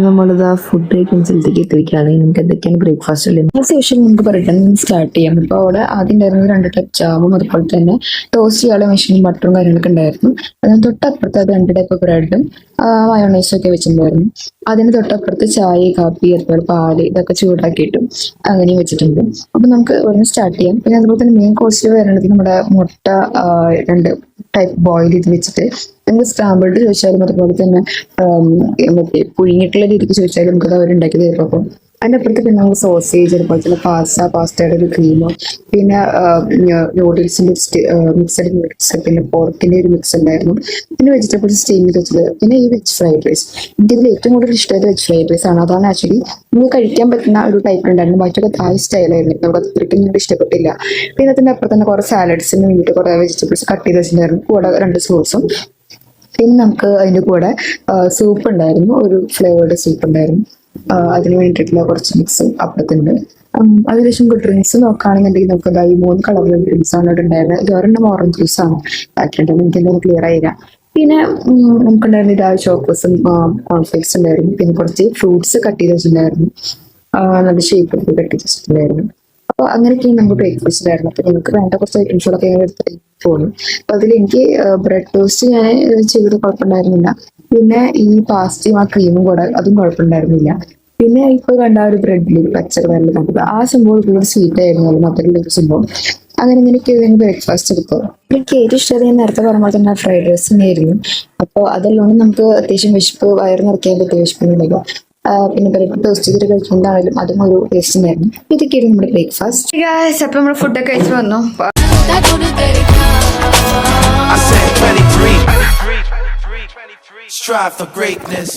നമ്മളിത് ആ ഫുഡ് കഴിക്കുന്ന സ്ഥലത്തേക്ക് എത്തിയിരിക്കുകയാണെങ്കിൽ നമുക്ക് എന്തൊക്കെയാണ് ബ്രേക്ക്ഫാസ്റ്റ് ഉള്ളത് ആസ് യൂഷ്വൽ നമുക്ക് പറയട്ടെ സ്റ്റാർട്ട് ചെയ്യാം. അപ്പോൾ അവിടെ ആദ്യം ഉണ്ടായിരുന്നത് 2 ടൈപ്പ് ജാമും അതുപോലെ തന്നെ ടോസ്റ്റ് ചെയ്യാനുള്ള മെഷീനും ബട്ടറും കാര്യങ്ങളൊക്കെ ഉണ്ടായിരുന്നു. അതിന് തൊട്ടപ്പുറത്ത് അത് 2 ടൈപ്പ് ബ്രെഡും മയോണൈസും ഒക്കെ വെച്ചിട്ടുണ്ടായിരുന്നു. അതിന് തൊട്ടപ്പുറത്ത് ചായ, കാപ്പി, അതുപോലെ പാല് ഇതൊക്കെ ചൂടാക്കിയിട്ടും അങ്ങനെയും വെച്ചിട്ടുണ്ട്. അപ്പൊ നമുക്ക് ഇവിടുന്ന് സ്റ്റാർട്ട് ചെയ്യാം. പിന്നെ അതുപോലെ തന്നെ മെയിൻ കോഴ്സിൽ വരുന്നത് നമ്മുടെ മുട്ട 2 ടൈപ്പ് ബോയിൽ ചെയ്ത് വെച്ചിട്ട് നമുക്ക് സ്ക്രാമ്പിൾഡ് ചോദിച്ചാലും അതുപോലെ തന്നെ മറ്റേ പുഴുങ്ങിയിട്ടുള്ള രീതിക്ക് ചോദിച്ചാലും നമുക്ക് അവർ ഉണ്ടാക്കി തരും. അപ്പം അതിൻ്റെ അപ്പുറത്ത് പിന്നെ നമുക്ക് സോസേജ് അതുപോലെ തന്നെ പാസ്തയുടെ ഒരു ക്രീമ്, പിന്നെ നൂഡിൽസിന്റെ മിക്സഡ് നൂഡിൽസ്, പിന്നെ പോർക്കിന്റെ ഒരു മിക്സ് ഉണ്ടായിരുന്നു, പിന്നെ വെജിറ്റബിൾസ് സ്റ്റീം ചെയ്ത് വെച്ചത്, പിന്നെ ഈ വെജ് ഫ്രൈഡ് റൈസ്. എനിക്കിതിൽ ഏറ്റവും കൂടുതൽ ഇഷ്ടമായത് വെജ് ഫ്രൈഡ് റൈസ് ആണ്. അതാണ് ആക്ച്വലി നമുക്ക് കഴിക്കാൻ പറ്റുന്ന ഒരു ടൈപ്പ് ഉണ്ടായിരുന്നു. ബാക്കിയൊക്കെ തായ് സ്റ്റൈലായിരുന്നു, നമുക്ക് അത്രയ്ക്കും എനിക്ക് ഇഷ്ടപ്പെട്ടില്ല. പിന്നെ അതിന്റെ അപ്പുറത്ത് തന്നെ കുറെ സാലഡ്സിന് വേണ്ടിയിട്ട് കുറെ വെജിറ്റബിൾസ് കട്ട് ചെയ്ത് വെച്ചിട്ടുണ്ടായിരുന്നു, കൂടെ 2 സോസും. പിന്നെ നമുക്ക് അതിന്റെ കൂടെ സൂപ്പ് ഉണ്ടായിരുന്നു, ഒരു ഫ്ലേവേർഡ് സൂപ്പ് ഉണ്ടായിരുന്നു. അതിന് വേണ്ടിയിട്ടുള്ള കുറച്ച് മിക്സ് അപ്പുറത്തുണ്ട്. അതിനുശേഷം ഡ്രിങ്ക്സ് നോക്കുകയാണെന്നുണ്ടെങ്കിൽ നമുക്ക് ഈ 3 കളറിലുള്ള ഡ്രിങ്ക്സ് ആണ് ഇവിടെ ഉണ്ടായിരുന്നത്. ഇത് ഒരെണ്ണം ഓറഞ്ച് ജ്യൂസ് ആണ്, ബാക്കിയുണ്ട് എനിക്ക് എന്തായാലും ക്ലിയർ ആയില്ല. പിന്നെ നമുക്കുണ്ടായിരുന്ന ഇതാ ചോക്കോസും കോൺഫ്ലേക്സ് ഉണ്ടായിരുന്നു. പിന്നെ കുറച്ച് ഫ്രൂട്ട്സ് കട്ട് ചെയ്ത് വെച്ചിട്ടുണ്ടായിരുന്നു, നല്ല ഷേപ്പ് കട്ട് ചെയ്ത് വെച്ചിട്ടുണ്ടായിരുന്നു. അപ്പൊ അങ്ങനെയൊക്കെയാണ് നമുക്ക് ബ്രേക്ക്ഫാസ്റ്റ് ആയിരുന്നു. അപ്പൊ നിങ്ങൾക്ക് വേണ്ട കുറച്ച് ഐറ്റംസുകളൊക്കെ ഞാൻ എടുത്തിട്ട് പോകുന്നു. അപ്പൊ അതിൽ എനിക്ക് ബ്രെഡ് ടോസ്റ്റ് ഞാൻ ചെയ്ത് കുഴപ്പമുണ്ടായിരുന്നില്ല. പിന്നെ ഈ പാസ്തയും ആ ക്രീമും കൂടെ അതും കുഴപ്പമുണ്ടായിരുന്നില്ല. പിന്നെ ഇപ്പൊ കണ്ട ഒരു ബ്രെഡിൽ പച്ചക്കറി നമുക്ക് ആ സംഭവം കൂടുതൽ സ്വീറ്റ് ആയിരുന്നു, മധുരമുള്ള ഒരു സംഭവം. അങ്ങനെ ഇങ്ങനെയൊക്കെ ബ്രേക്ക്ഫാസ്റ്റ് എടുക്കും. എനിക്ക് ഏറ്റവും ഇഷ്ടം ഞാൻ നേരത്തെ പറഞ്ഞ പോലെ തന്നെ ഫ്രൈഡ് റൈസ് തന്നെയായിരുന്നു. അപ്പോൾ അതെല്ലാം നമുക്ക് അത്യാവശ്യം വിശപ്പ് വയറ് നിറയ്ക്കാൻ പറ്റിയ വിശപ്പുണ്ടായിരുന്നു. പിന്നെ ബ്രെഡ് ടോസ്റ്റ് ചെയ്തിട്ട് കഴിക്കുന്നതാണെങ്കിലും അതും ഒരു ടേസ്റ്റ് ഉണ്ടായിരുന്നു. ഇതൊക്കെയായിരുന്നു നമ്മുടെ ബ്രേക്ക്ഫാസ്റ്റ്. അപ്പൊ നമ്മൾ ഫുഡൊക്കെ കഴിച്ച് വന്നു. Strive for greatness.